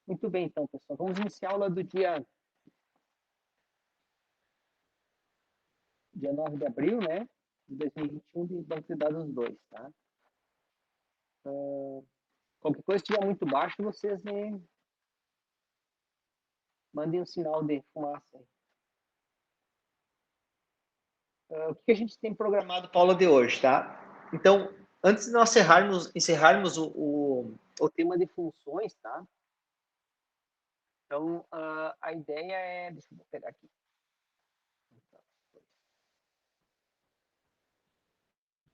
Muito bem, então, pessoal. Vamos iniciar a aula do dia 9 de abril, né? De 2021, de banco de dados 2, tá? Qualquer coisa que estiver muito baixo, vocês mandem um sinal de fumaça aí. O que a gente tem programado para a aula de hoje, tá? Então, antes de nós encerrarmos o tema de funções, tá? Então, a ideia é... Deixa eu pegar aqui.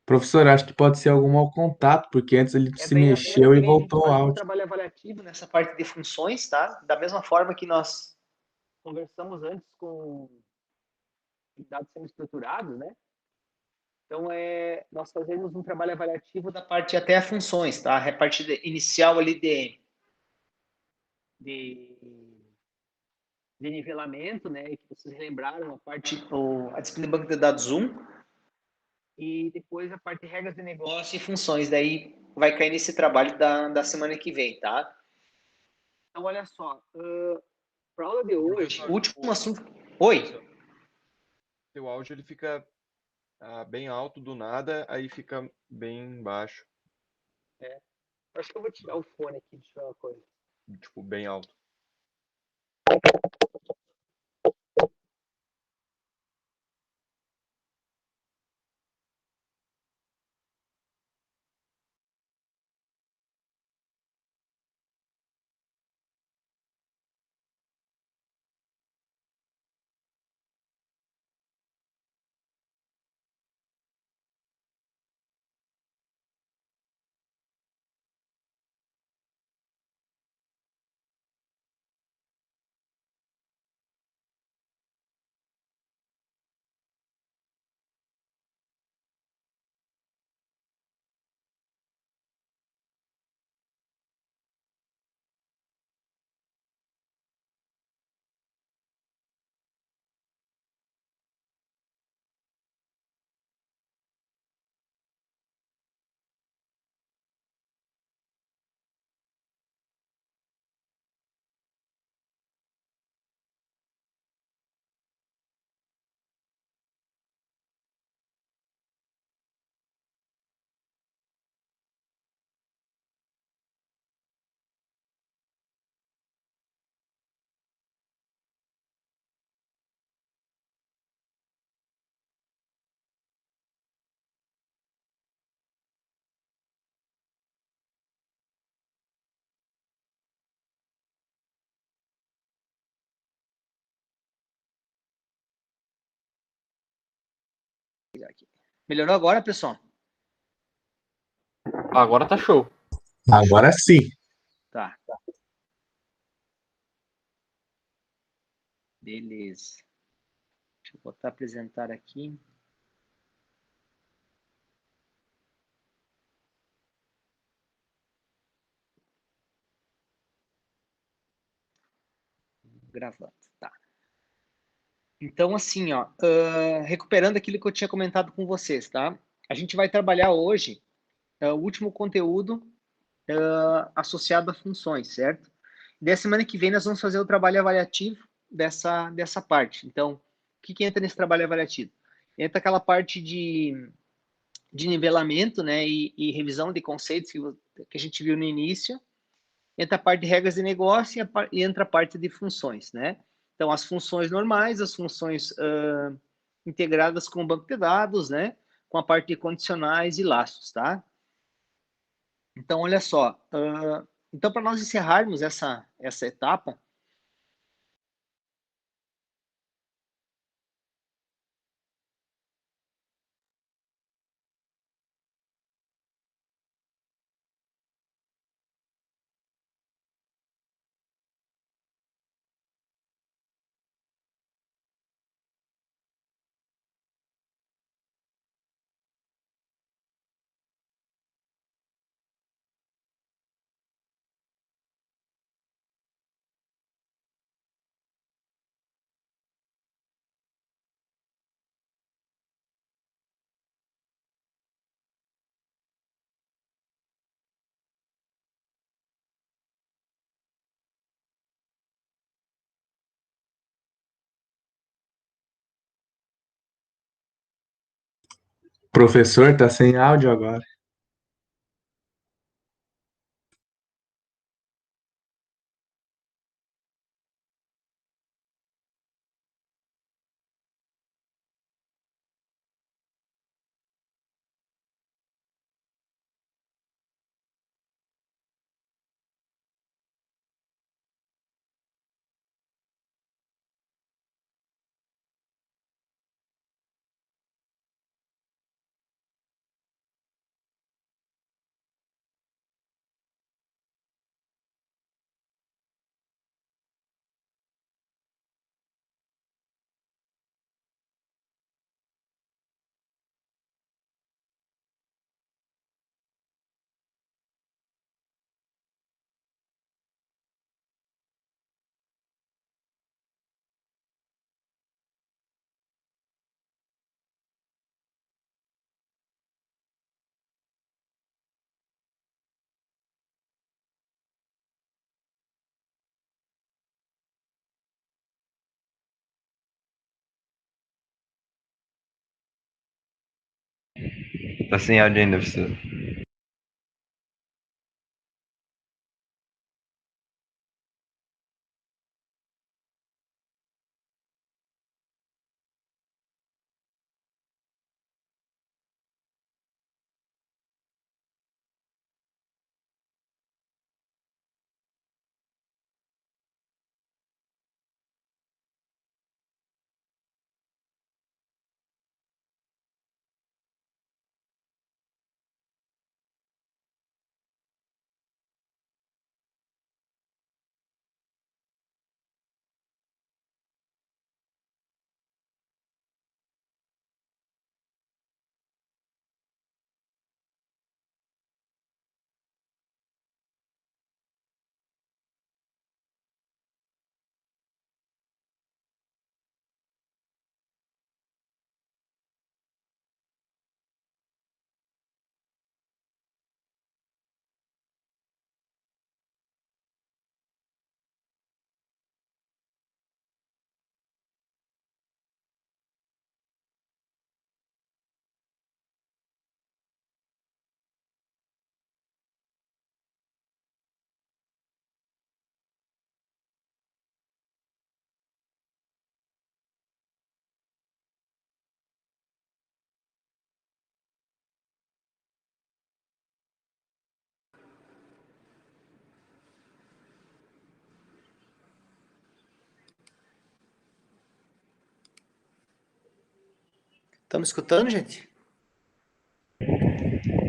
Professor, acho que pode ser algum mau contato, porque antes ele se Bem, na semana mexeu que e vem a gente voltou o faz um áudio. trabalho avaliativo nessa parte de funções, tá? Da mesma forma que nós conversamos antes com dados semi-estruturados, né? Então, nós fazemos um trabalho avaliativo da parte até funções, tá? A parte inicial ali de, de nivelamento, né? Que vocês lembraram, a disciplina de banco de dados 1, e depois a parte de regras de negócio e funções. Daí vai cair nesse trabalho da semana que vem, tá? Então, olha só, para a aula de hoje, o último assunto... Oi? O áudio ele fica bem alto do nada, aí fica bem baixo, Acho que eu vou tirar o fone aqui, deixa eu ver uma coisa. tipo, bem alto. Melhorou agora, pessoal? Agora tá show. Agora sim. Tá. Beleza. Deixa eu botar apresentar aqui. Gravando, tá. Então, assim, ó, recuperando aquilo que eu tinha comentado com vocês, tá? A gente vai trabalhar hoje o último conteúdo associado a funções, certo? E da semana que vem nós vamos fazer o trabalho avaliativo dessa parte. Então, o que entra nesse trabalho avaliativo? Entra aquela parte de nivelamento, né, e revisão de conceitos que a gente viu no início. Entra a parte de regras de negócio e entra a parte de funções, né? Então, as funções normais, as funções integradas com o banco de dados, né? Com a parte de condicionais e laços, tá? Então, olha só. Então, para nós encerrarmos essa etapa, Professor, tá sem áudio agora. Tá sem áudio ainda, professor. Estamos escutando, gente?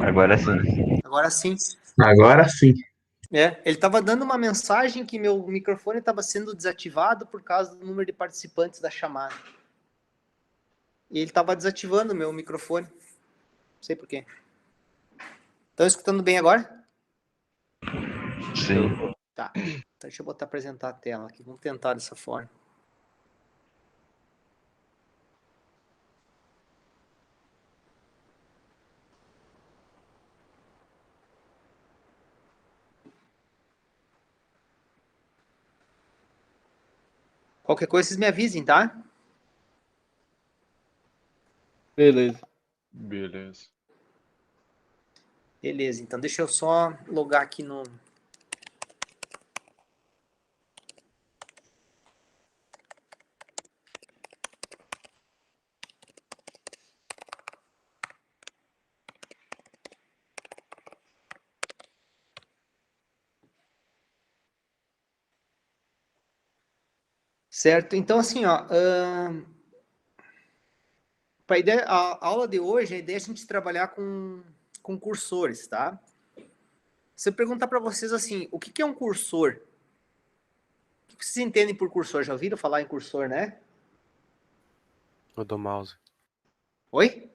Agora sim. Agora sim. Agora sim. Ele estava dando uma mensagem que meu microfone estava sendo desativado por causa do número de participantes da chamada. E ele estava desativando o meu microfone. Não sei por quê. Estão escutando bem agora? Sim. Tá. Então, deixa eu botar apresentar a tela aqui. Vamos tentar dessa forma. Qualquer coisa, vocês me avisem, tá? Beleza. Beleza. Beleza, então deixa eu só logar aqui no... Certo? Então, assim, ó... Pra ideia, a aula de hoje, a ideia é a gente trabalhar com cursores, tá? Se eu perguntar para vocês assim, o que é um cursor? O que vocês entendem por cursor? Já ouviram falar em cursor, né? O do mouse. Oi?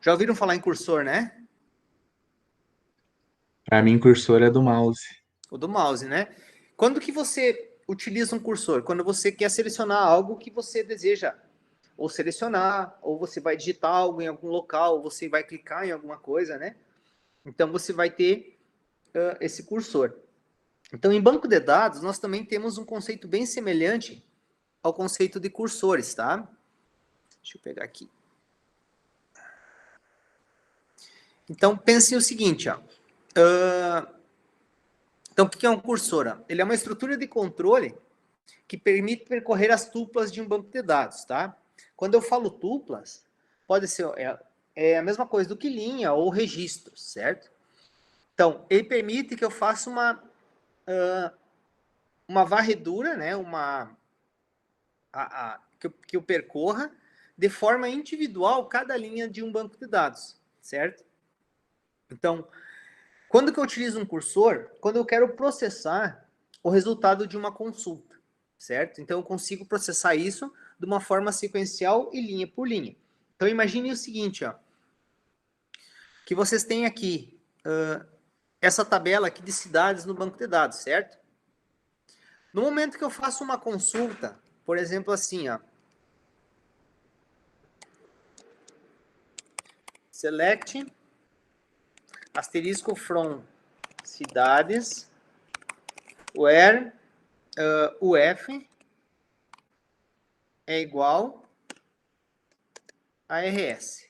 Já ouviram falar em cursor, né? Pra mim, cursor é do mouse. O do mouse, né? Quando que você utiliza um cursor? Quando você quer selecionar algo que você deseja ou selecionar, ou você vai digitar algo em algum local, ou você vai clicar em alguma coisa, né? Então você vai ter esse cursor. Então, em banco de dados, nós também temos um conceito bem semelhante ao conceito de cursores, tá? Deixa eu pegar aqui. Então, pensem o seguinte, ó. Então, o que é um cursor? Ó? Ele é uma estrutura de controle que permite percorrer as tuplas de um banco de dados, tá? Quando eu falo tuplas, pode ser a mesma coisa do que linha ou registro, certo? Então, ele permite que eu faça uma varredura, né? Que eu percorra de forma individual cada linha de um banco de dados, certo? Então, quando que eu utilizo um cursor? Quando eu quero processar o resultado de uma consulta, certo? Então, eu consigo processar isso de uma forma sequencial e linha por linha. Então, imagine o seguinte, ó, que vocês têm aqui essa tabela aqui de cidades no banco de dados, certo? No momento que eu faço uma consulta, por exemplo, assim, ó, select asterisco from cidades where UF é igual a RS.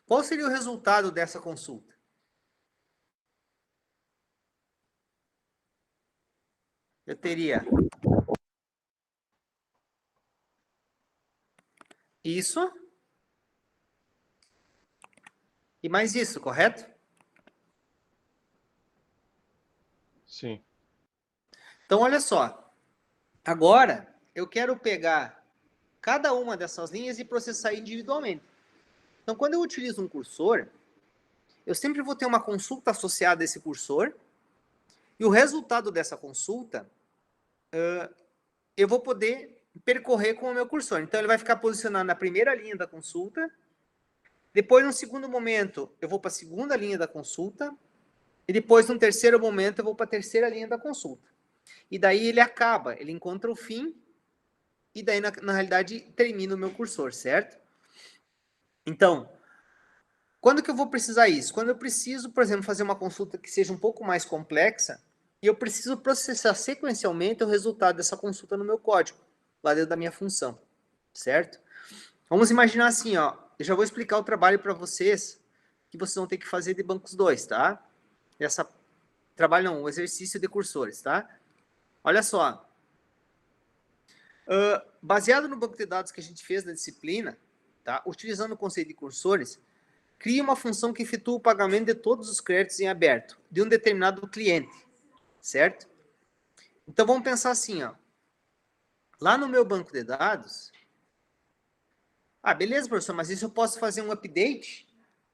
Qual seria o resultado dessa consulta? Eu teria isso e mais isso, correto? Sim. Então, olha só. Agora, eu quero pegar cada uma dessas linhas e processar individualmente. Então, quando eu utilizo um cursor, eu sempre vou ter uma consulta associada a esse cursor e o resultado dessa consulta eu vou poder percorrer com o meu cursor. Então, ele vai ficar posicionado na primeira linha da consulta. Depois, no segundo momento, eu vou para a segunda linha da consulta. E depois, no terceiro momento, eu vou para a terceira linha da consulta. E daí ele acaba, ele encontra o fim. E daí, na realidade, termina o meu cursor, certo? Então, quando que eu vou precisar isso? Quando eu preciso, por exemplo, fazer uma consulta que seja um pouco mais complexa, e eu preciso processar sequencialmente o resultado dessa consulta no meu código, lá dentro da minha função, certo? Vamos imaginar assim, ó, eu já vou explicar o trabalho para vocês, que vocês vão ter que fazer de bancos 2, tá? Trabalho não, o exercício de cursores, tá? Olha só. Baseado no banco de dados que a gente fez na disciplina, tá? Utilizando o conceito de cursores, cria uma função que efetua o pagamento de todos os créditos em aberto de um determinado cliente, certo? Então, vamos pensar assim, ó. Lá no meu banco de dados... beleza, professor, mas isso eu posso fazer um update,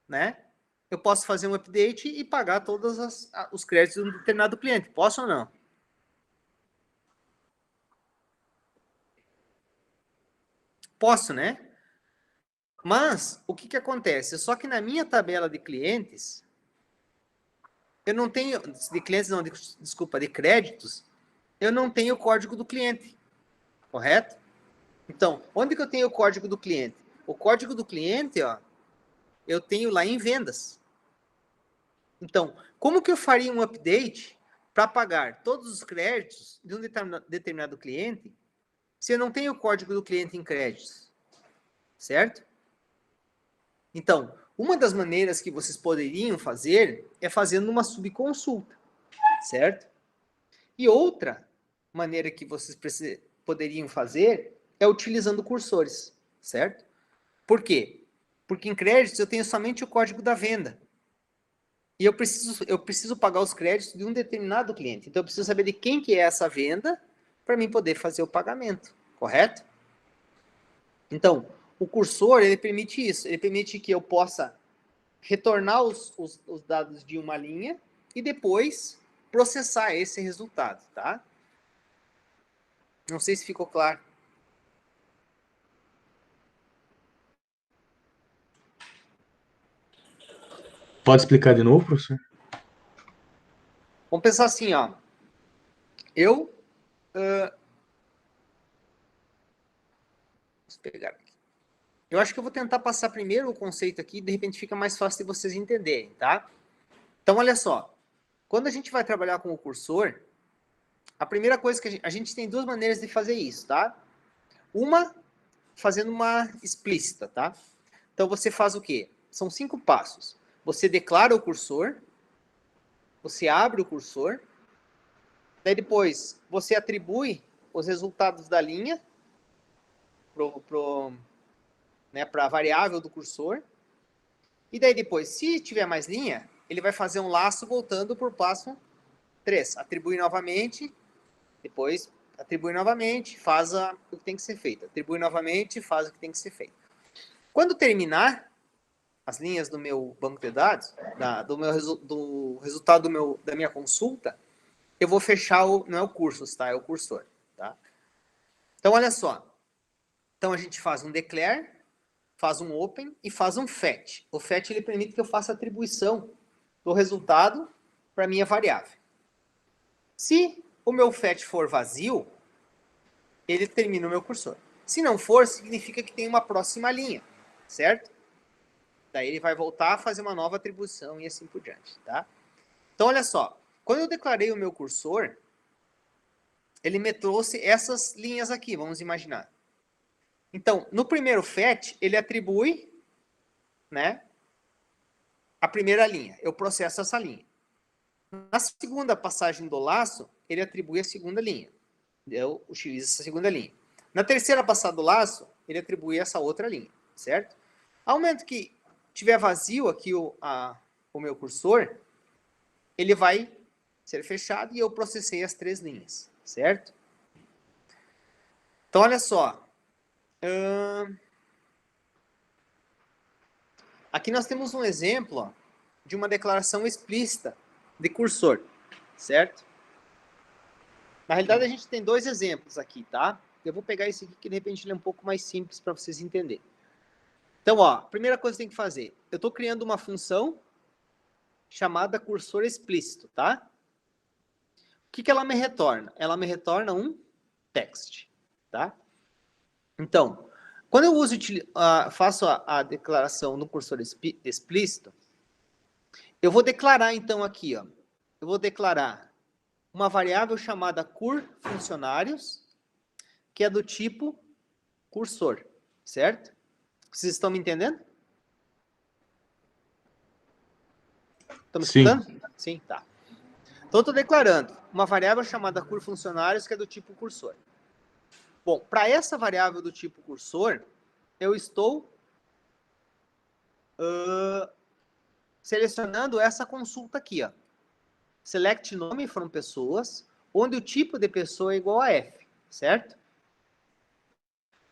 né? Eu posso fazer um update e pagar todos os créditos de um determinado cliente. Posso ou não? Posso, né? Mas, o que acontece? Só que na minha tabela de clientes, eu não tenho... De clientes não, desculpa, de créditos, eu não tenho o código do cliente. Correto? Então, onde que eu tenho o código do cliente? O código do cliente, ó, eu tenho lá em vendas. Então, como que eu faria um update para pagar todos os créditos de um determinado cliente se eu não tenho o código do cliente em créditos? Certo? Então, uma das maneiras que vocês poderiam fazer é fazendo uma subconsulta, certo? E outra maneira que vocês poderiam fazer é utilizando cursores, certo? Por quê? Porque em créditos eu tenho somente o código da venda. E eu preciso pagar os créditos de um determinado cliente. Então eu preciso saber de quem que é essa venda para mim poder fazer o pagamento, correto? Então, o cursor, ele permite isso. Ele permite que eu possa retornar os dados de uma linha e depois processar esse resultado, tá? Não sei se ficou claro. Pode explicar de novo, professor? Vamos pensar assim, ó. Vamos pegar aqui. Eu acho que eu vou tentar passar primeiro o conceito aqui, de repente fica mais fácil de vocês entenderem, tá? Então, olha só. Quando a gente vai trabalhar com o cursor, a primeira coisa que a gente tem duas maneiras de fazer isso, tá? Uma fazendo uma explícita, tá? Então, você faz o quê? São 5 passos. Você declara o cursor, você abre o cursor, daí depois você atribui os resultados da linha para a variável do cursor, e daí depois, se tiver mais linha, ele vai fazer um laço voltando por passo 3. Atribui novamente, depois atribui novamente, faz o que tem que ser feito. Atribui novamente, faz o que tem que ser feito. Quando terminar as linhas do meu banco de dados, do resultado da minha consulta, eu vou fechar não é o cursos, tá? É o cursor, tá? Então, olha só. Então, a gente faz um declare, faz um open e faz um fetch. O fetch, ele permite que eu faça atribuição do resultado para a minha variável. Se o meu fetch for vazio, ele termina o meu cursor. Se não for, significa que tem uma próxima linha, certo? Daí ele vai voltar a fazer uma nova atribuição e assim por diante, tá? Então, olha só. Quando eu declarei o meu cursor, ele me trouxe essas linhas aqui, vamos imaginar. Então, no primeiro fetch, ele atribui, né, a primeira linha. Eu processo essa linha. Na segunda passagem do laço, ele atribui a segunda linha. Eu utilizo essa segunda linha. Na terceira passada do laço, ele atribui essa outra linha, certo? Ao momento que tiver vazio aqui o meu cursor, ele vai ser fechado e eu processei as 3 linhas, certo? Então, olha só. Aqui nós temos um exemplo, ó, de uma declaração explícita de cursor, certo? Na realidade, a gente tem 2 exemplos aqui, tá? Eu vou pegar esse aqui, que de repente ele é um pouco mais simples para vocês entenderem. Então, ó, a primeira coisa que tem que fazer, eu estou criando uma função chamada cursor explícito, tá? O que ela me retorna? Ela me retorna um text, tá? Então, quando eu faço a declaração no cursor explícito, eu vou declarar, então, aqui, ó, eu vou declarar uma variável chamada curFuncionários, que é do tipo cursor, certo? Vocês estão me entendendo? Estão me escutando? Sim, tá. Então, eu estou declarando uma variável chamada curFuncionários, que é do tipo cursor. Bom, para essa variável do tipo cursor, eu estou selecionando essa consulta aqui, ó. Select nome from pessoas, onde o tipo de pessoa é igual a F, certo?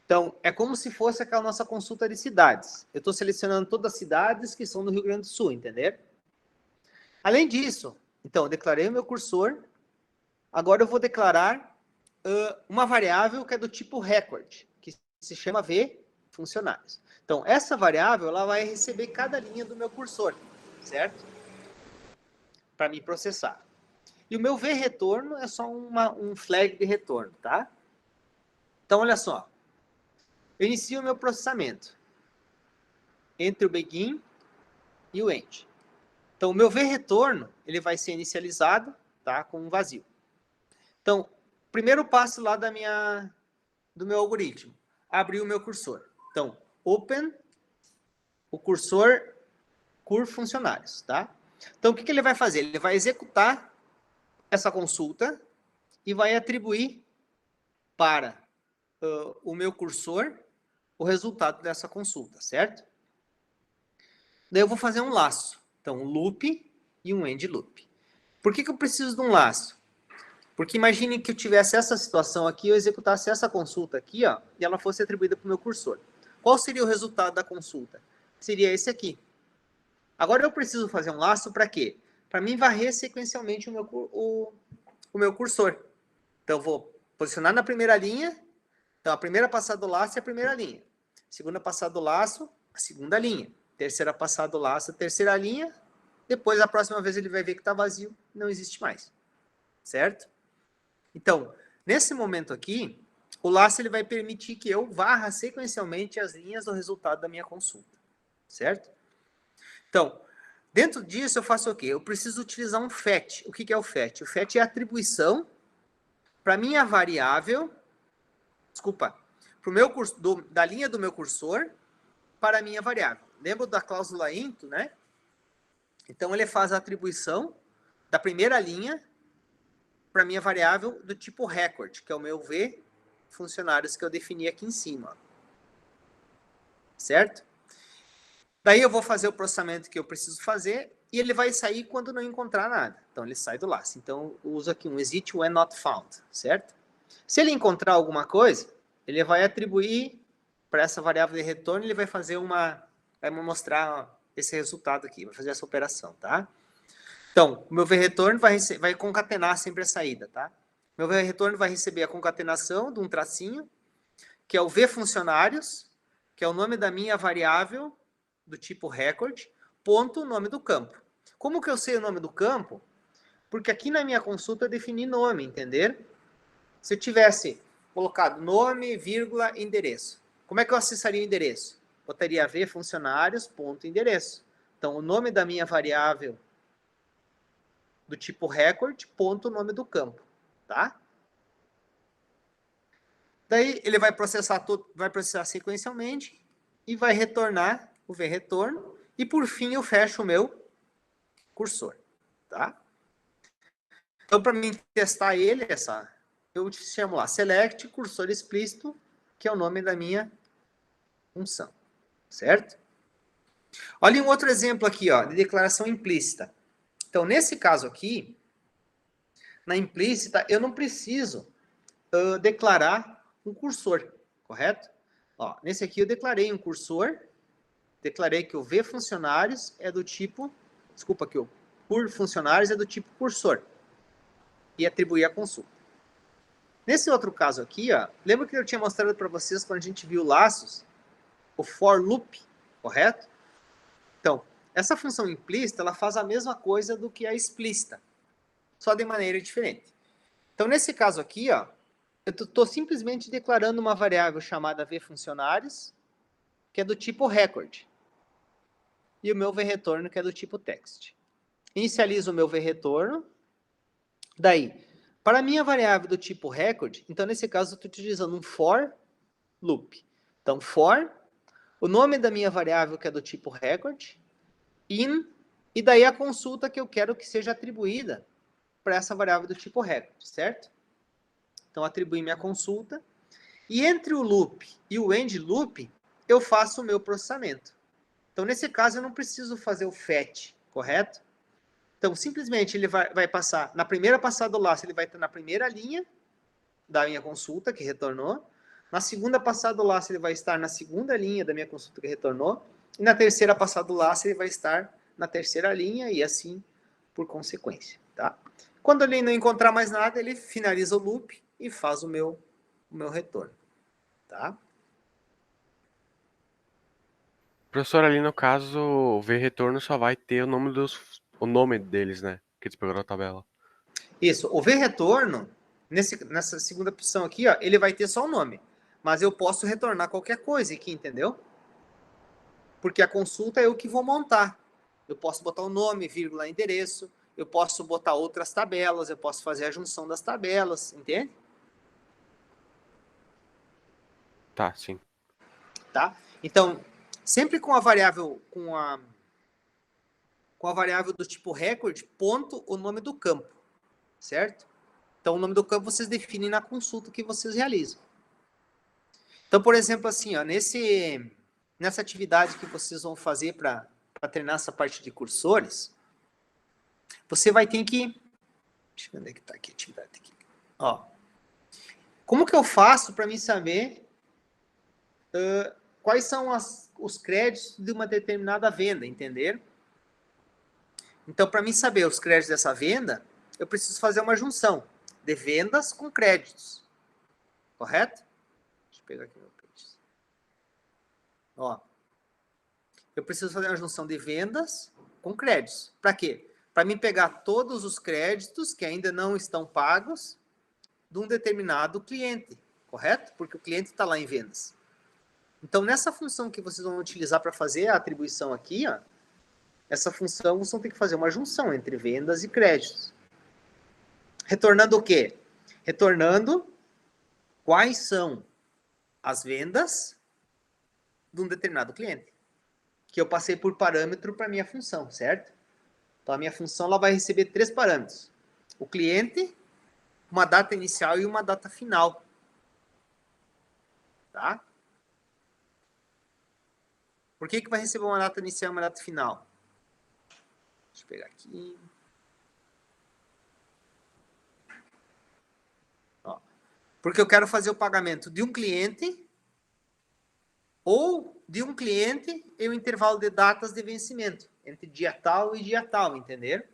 Então, é como se fosse aquela nossa consulta de cidades. Eu estou selecionando todas as cidades que são do Rio Grande do Sul, entendeu? Além disso, então, eu declarei o meu cursor. Agora eu vou declarar uma variável que é do tipo record, que se chama vFuncionários. Então, essa variável ela vai receber cada linha do meu cursor, certo? Para me processar. E o meu vRetorno é só um flag de retorno, tá? Então, olha só. Eu inicio o meu processamento entre o begin e o end. Então, o meu vRetorno, ele vai ser inicializado, tá, com um vazio. Então, primeiro passo lá do meu algoritmo, abrir o meu cursor. Então, open o cursor curFuncionários, tá? Então, o que ele vai fazer? Ele vai executar essa consulta e vai atribuir para o meu cursor o resultado dessa consulta, certo? Daí eu vou fazer um laço. Então, um loop e um end loop. Por que eu preciso de um laço? Porque imagine que eu tivesse essa situação aqui, eu executasse essa consulta aqui, ó, e ela fosse atribuída para o meu cursor. Qual seria o resultado da consulta? Seria esse aqui. Agora eu preciso fazer um laço para quê? Para mim varrer sequencialmente o meu cursor. Então, eu vou posicionar na primeira linha. Então, a primeira passada do laço é a primeira linha. Segunda passada do laço, a segunda linha. Terceira passada do laço, a terceira linha. Depois, a próxima vez, ele vai ver que está vazio, não existe mais. Certo? Então, nesse momento aqui, o laço ele vai permitir que eu varra sequencialmente as linhas do resultado da minha consulta. Certo? Então, dentro disso, eu faço o quê? Eu preciso utilizar um fetch. O que é o fetch? O fetch é a atribuição para minha variável... Desculpa. da linha do meu cursor para a minha variável. Lembra da cláusula into, né? Então, ele faz a atribuição da primeira linha para a minha variável do tipo record, que é o meu V funcionários que eu defini aqui em cima. Ó. Certo? Daí eu vou fazer o processamento que eu preciso fazer e ele vai sair quando não encontrar nada. Então, ele sai do laço. Então, eu uso aqui um exit when not found, certo? Se ele encontrar alguma coisa, ele vai atribuir para essa variável de retorno, ele vai fazer vai me mostrar esse resultado aqui, vai fazer essa operação, tá? Então, o meu VRetorno vai concatenar sempre a saída, tá? Meu VRetorno vai receber a concatenação de um tracinho, que é o VFuncionários, que é o nome da minha variável do tipo record, ponto, nome do campo. Como que eu sei o nome do campo? Porque aqui na minha consulta eu defini nome, entenderam? Se eu tivesse colocado nome, vírgula, endereço. Como é que eu acessaria o endereço? Botaria VFuncionários, ponto, endereço. Então, o nome da minha variável do tipo record, ponto, nome do campo, tá? Daí, ele vai processar sequencialmente e vai retornar o VRetorno. E, por fim, eu fecho o meu cursor, tá? Então, para mim testar ele, eu chamo lá select cursor explícito, que é o nome da minha função, certo? Olha um outro exemplo aqui, ó, de declaração implícita. Então, nesse caso aqui, na implícita, eu não preciso declarar um cursor, correto? Ó, nesse aqui eu declarei um cursor, declarei que o VFuncionários é do tipo, desculpa, que o curFuncionários é do tipo cursor, e atribuir a consulta. Nesse outro caso aqui, ó, lembra que eu tinha mostrado para vocês quando a gente viu laços? O for loop, correto? Então, essa função implícita, ela faz a mesma coisa do que a explícita, só de maneira diferente. Então, nesse caso aqui, ó, eu estou simplesmente declarando uma variável chamada VFuncionários, que é do tipo record, e o meu VRetorno, que é do tipo text. Inicializo o meu VRetorno, daí, para a minha variável do tipo record, então, nesse caso, eu estou utilizando um for loop. Então, for, o nome da minha variável, que é do tipo record, in, e daí a consulta que eu quero que seja atribuída para essa variável do tipo record, certo? Então, atribuir minha consulta. E entre o loop e o end loop, eu faço o meu processamento. Então, nesse caso, eu não preciso fazer o fetch, correto? Então, simplesmente, ele vai passar, na primeira passada do laço, ele vai estar na primeira linha da minha consulta, que retornou. Na segunda passada do laço, ele vai estar na segunda linha da minha consulta, que retornou. E na terceira passada do laço, ele vai estar na terceira linha e assim por consequência, tá? Quando ele não encontrar mais nada, ele finaliza o loop e faz o meu retorno, tá? Professor, ali no caso, o VRetorno só vai ter o nome deles, né? Que eles pegaram na tabela. Isso, o VRetorno, nessa segunda opção aqui, ó, ele vai ter só o nome. Mas eu posso retornar qualquer coisa aqui, entendeu? Porque a consulta é eu que vou montar. Eu posso botar o nome, vírgula, endereço. Eu posso botar outras tabelas. Eu posso fazer a junção das tabelas. Entende? Tá, sim. Tá? Então, sempre com a variável, com a variável do tipo record, ponto o nome do campo. Certo? Então, o nome do campo vocês definem na consulta que vocês realizam. Então, por exemplo, assim, ó, nessa atividade que vocês vão fazer para treinar essa parte de cursores, você vai ter que... Deixa eu ver onde é que está aqui a atividade. Aqui. Ó, como que eu faço para mim saber quais são os créditos de uma determinada venda, entenderam? Então, para mim saber os créditos dessa venda, eu preciso fazer uma junção de vendas com créditos. Correto? Deixa eu pegar aqui meu page. Ó, eu preciso fazer uma junção de vendas com créditos. Para quê? Para mim pegar todos os créditos que ainda não estão pagos de um determinado cliente. Correto? Porque o cliente está lá em vendas. Então, nessa função que vocês vão utilizar para fazer a atribuição aqui, ó, essa função vocês vão ter que fazer uma junção entre vendas e créditos. Retornando o quê? Retornando quais são as vendas de um determinado cliente, que eu passei por parâmetro para minha função, certo? Então, a minha função ela vai receber 3 parâmetros. O cliente, uma data inicial e uma data final. Tá? Por que vai receber uma data inicial e uma data final? Deixa eu pegar aqui. Ó. Porque eu quero fazer o pagamento de um cliente ou de um cliente em um intervalo de datas de vencimento, entre dia tal e dia tal, entenderam?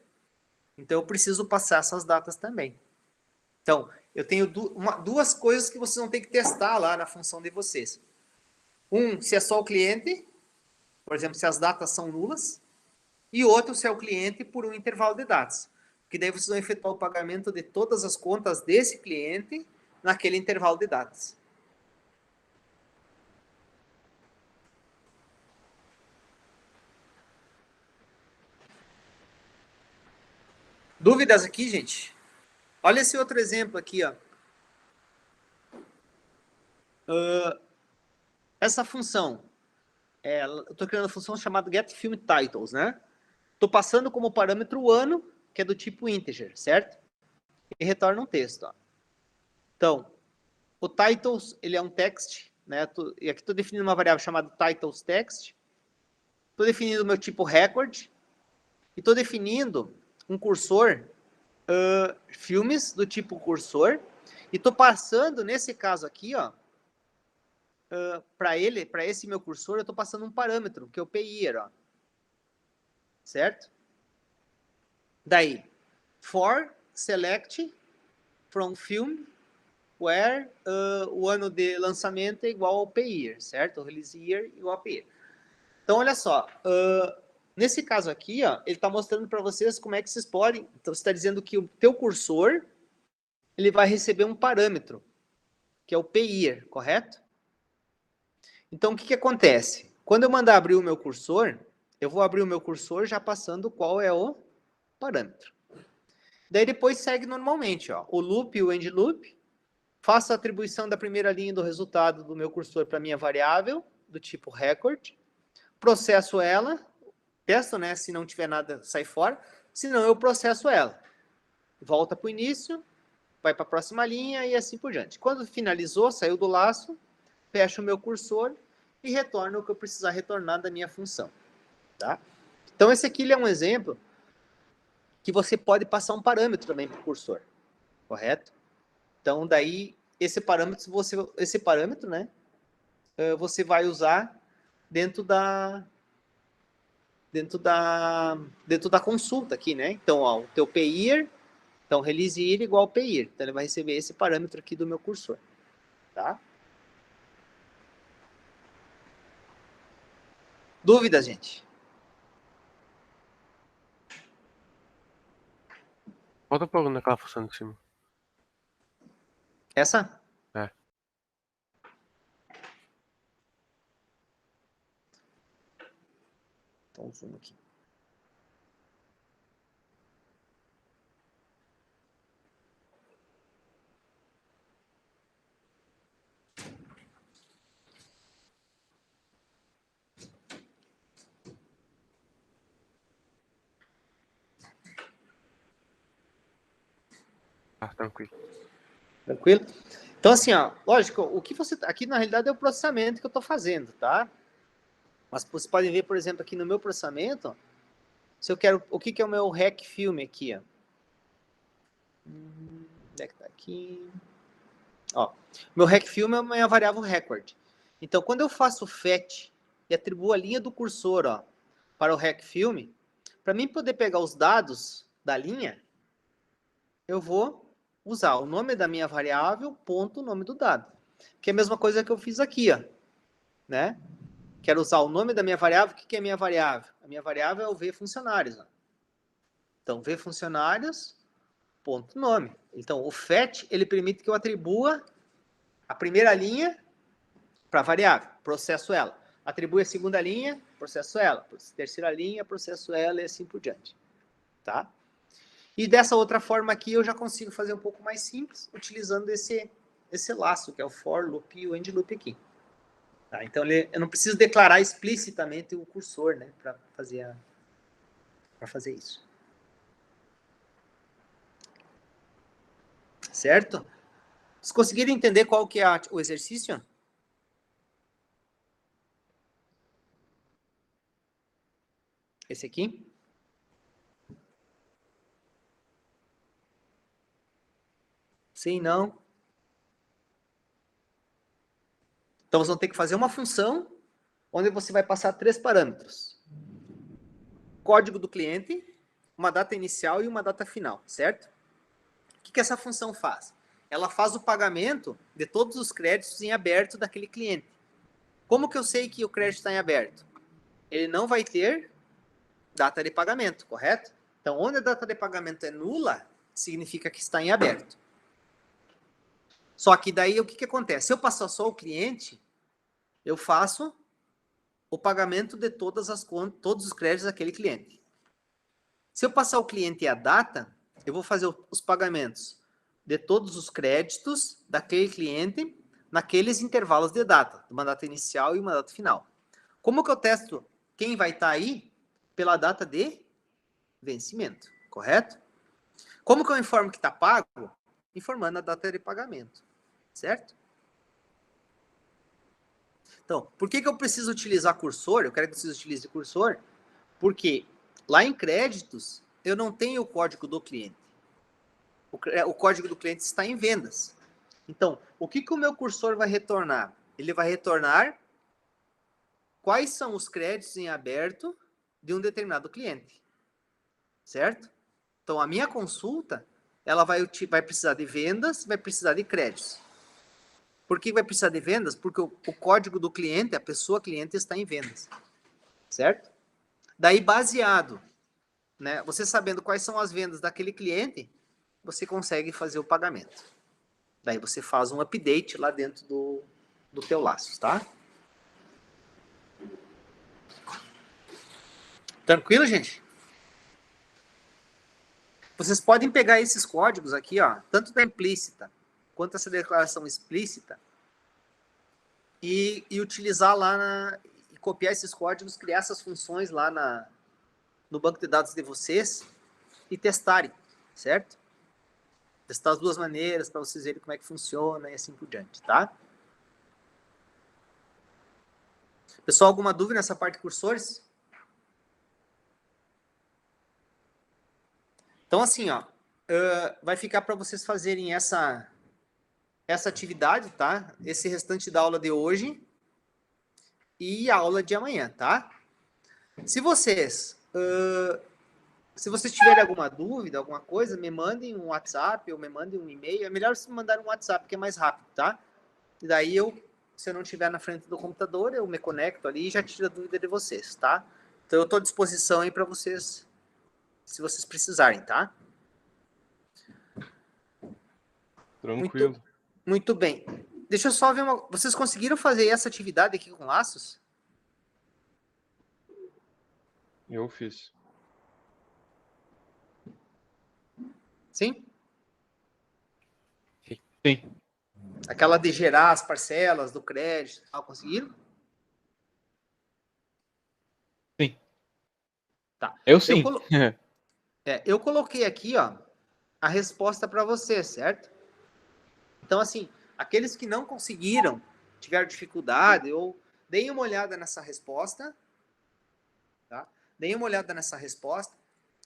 Então, eu preciso passar essas datas também. Então, eu tenho duas coisas que vocês vão ter que testar lá na função de vocês. Se é só o cliente, por exemplo, se as datas são nulas, e outro se é o cliente por um intervalo de datas. Porque daí vocês vão efetuar o pagamento de todas as contas desse cliente naquele intervalo de datas. Dúvidas aqui, gente? Olha esse outro exemplo aqui, ó. Essa função, eu estou criando uma função chamada getFilmTitles, né? Estou passando como parâmetro o ano, que é do tipo integer, certo? E retorna um texto, ó. Então, o titles, ele é um text, né? E aqui estou definindo uma variável chamada titleStext. Estou definindo o meu tipo record. E estou definindo um cursor, filmes do tipo cursor. E estou passando, nesse caso aqui, ó, para esse meu cursor, eu estou passando um parâmetro, que é o PIR, ó. Certo? Daí, for select from film where o ano de lançamento é igual ao PIR, certo? O release year igual ao PIR. Então, olha só, nesse caso aqui, ó, ele está mostrando para vocês como é que vocês podem. Então, você está dizendo que o teu cursor ele vai receber um parâmetro, que é o PIR, correto? Então, o que acontece? Quando eu mandar abrir o meu cursor, eu vou abrir o meu cursor já passando qual é o parâmetro. Daí depois segue normalmente, ó, o loop e o end loop. Faço a atribuição da primeira linha do resultado do meu cursor para minha variável, do tipo record. Processo ela, testo, né? Se não tiver nada, sai fora. Se não, eu processo ela. Volta para o início, vai para a próxima linha e assim por diante. Quando finalizou, saiu do laço, fecho o meu cursor e retorno o que eu precisar retornar da minha função. Tá? Então, esse aqui ele é um exemplo que você pode passar um parâmetro também para o cursor, correto? Então, daí, esse parâmetro, né, você vai usar dentro da consulta aqui, né? Então, ó, o teu PIR, então, release year igual ao PIR. Então, ele vai receber esse parâmetro aqui do meu cursor, tá? Dúvidas, gente? Volta um pouco naquela função de cima. Essa? É. Então, zoom aqui. Tranquilo. Tranquilo? Então, assim, ó, lógico, o que você... Aqui, na realidade, é o processamento que eu estou fazendo, tá? Mas vocês podem ver, por exemplo, aqui no meu processamento, ó, se eu quero... O que é o meu rec filme aqui, ó? Onde é que tá aqui? Ó, meu rec filme é a minha variável record. Então, quando eu faço fetch e atribuo a linha do cursor, ó, para o rec filme, para mim poder pegar os dados da linha, eu vou usar o nome da minha variável, ponto, o nome do dado. Que é a mesma coisa que eu fiz aqui, ó, né? Quero usar o nome da minha variável. O que é a minha variável? A minha variável é o vFuncionários. Ó. Então, vFuncionários, ponto, nome. Então, o fetch, ele permite que eu atribua a primeira linha para a variável, processo ela. Atribui a segunda linha, processo ela. Terceira linha, processo ela e assim por diante. Tá? E dessa outra forma aqui, eu já consigo fazer um pouco mais simples, utilizando esse laço, que é o for loop e o end loop aqui. Tá? Então, eu não preciso declarar explicitamente o cursor, né, para fazer isso. Certo? Vocês conseguiram entender qual que é o exercício? Esse aqui? Sim, não? Então, vocês vão ter que fazer uma função onde você vai passar 3 parâmetros. Código do cliente, uma data inicial e uma data final, certo? O que essa função faz? Ela faz o pagamento de todos os créditos em aberto daquele cliente. Como que eu sei que o crédito está em aberto? Ele não vai ter data de pagamento, correto? Então, onde a data de pagamento é nula, significa que está em aberto. Só que daí, o que acontece? Se eu passar só o cliente, eu faço o pagamento de todas as contas, todos os créditos daquele cliente. Se eu passar o cliente e a data, eu vou fazer os pagamentos de todos os créditos daquele cliente naqueles intervalos de data, uma data inicial e uma data final. Como que eu testo quem vai estar aí? Pela data de vencimento, correto? Como que eu informo que está pago? Informando a data de pagamento, certo? Então, por que eu preciso utilizar cursor? Eu quero que vocês utilizem cursor, porque lá em créditos, eu não tenho o código do cliente. O código do cliente está em vendas. Então, o que o meu cursor vai retornar? Ele vai retornar quais são os créditos em aberto de um determinado cliente. Certo? Então, a minha consulta, ela vai precisar de vendas, vai precisar de créditos. Por que vai precisar de vendas? Porque o código do cliente, a pessoa cliente, está em vendas. Certo? Daí, baseado, né, você sabendo quais são as vendas daquele cliente, você consegue fazer o pagamento. Daí você faz um update lá dentro do teu laço, tá? Tranquilo, gente? Vocês podem pegar esses códigos aqui, ó, tanto da implícita quanto essa declaração explícita, e utilizar lá, e copiar esses códigos, criar essas funções lá no banco de dados de vocês e testarem, certo? Testar as duas maneiras para vocês verem como é que funciona e assim por diante, tá? Pessoal, alguma dúvida nessa parte de cursores? Então, assim, ó, vai ficar para vocês fazerem essa atividade, tá? Esse restante da aula de hoje e a aula de amanhã, tá? Se vocês tiverem alguma dúvida, alguma coisa, me mandem um WhatsApp ou me mandem um e-mail. É melhor vocês me mandarem um WhatsApp, que é mais rápido, tá? E daí se eu não estiver na frente do computador, eu me conecto ali e já tiro a dúvida de vocês, tá? Então eu estou à disposição aí para vocês, se vocês precisarem, tá? Tranquilo. Muito bem. Deixa eu só ver Vocês conseguiram fazer essa atividade aqui com laços? Eu fiz. Sim? Sim. Aquela de gerar as parcelas do crédito, tal, conseguiram? Sim. Tá. Eu sim. Eu coloquei aqui, ó, a resposta para você, certo? Então, assim, aqueles que não conseguiram, tiveram dificuldade, ou deem uma olhada nessa resposta, tá? Deem uma olhada nessa resposta,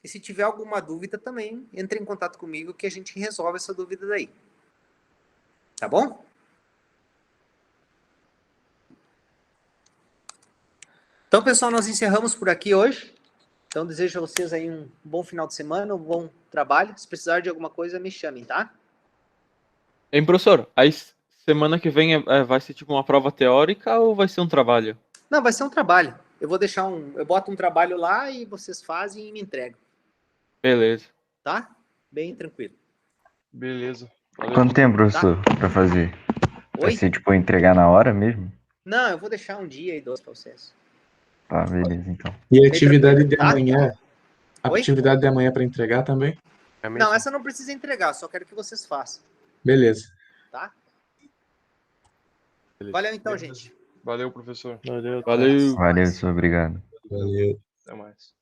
e se tiver alguma dúvida também, entre em contato comigo que a gente resolve essa dúvida daí. Tá bom? Então, pessoal, nós encerramos por aqui hoje. Então, desejo a vocês aí um bom final de semana, um bom trabalho. Se precisar de alguma coisa, me chamem, tá? Hein, professor? Aí semana que vem vai ser tipo uma prova teórica ou vai ser um trabalho? Não, vai ser um trabalho. Eu vou deixar eu boto um trabalho lá e vocês fazem e me entregam. Beleza. Tá? Bem tranquilo. Beleza. Valeu. Quanto tempo, professor, pra fazer? Vai Oi? ser, tipo, entregar na hora mesmo? Não, eu vou deixar um dia e 2 para vocês. Tá, beleza, então. E a atividade de Tá? amanhã? A Oi? atividade de amanhã para entregar também? É mesmo? Não, essa não precisa entregar, só quero que vocês façam. Beleza. Tá? Valeu então, gente. Valeu, professor. Valeu. Valeu, professor, obrigado. Valeu. Até mais.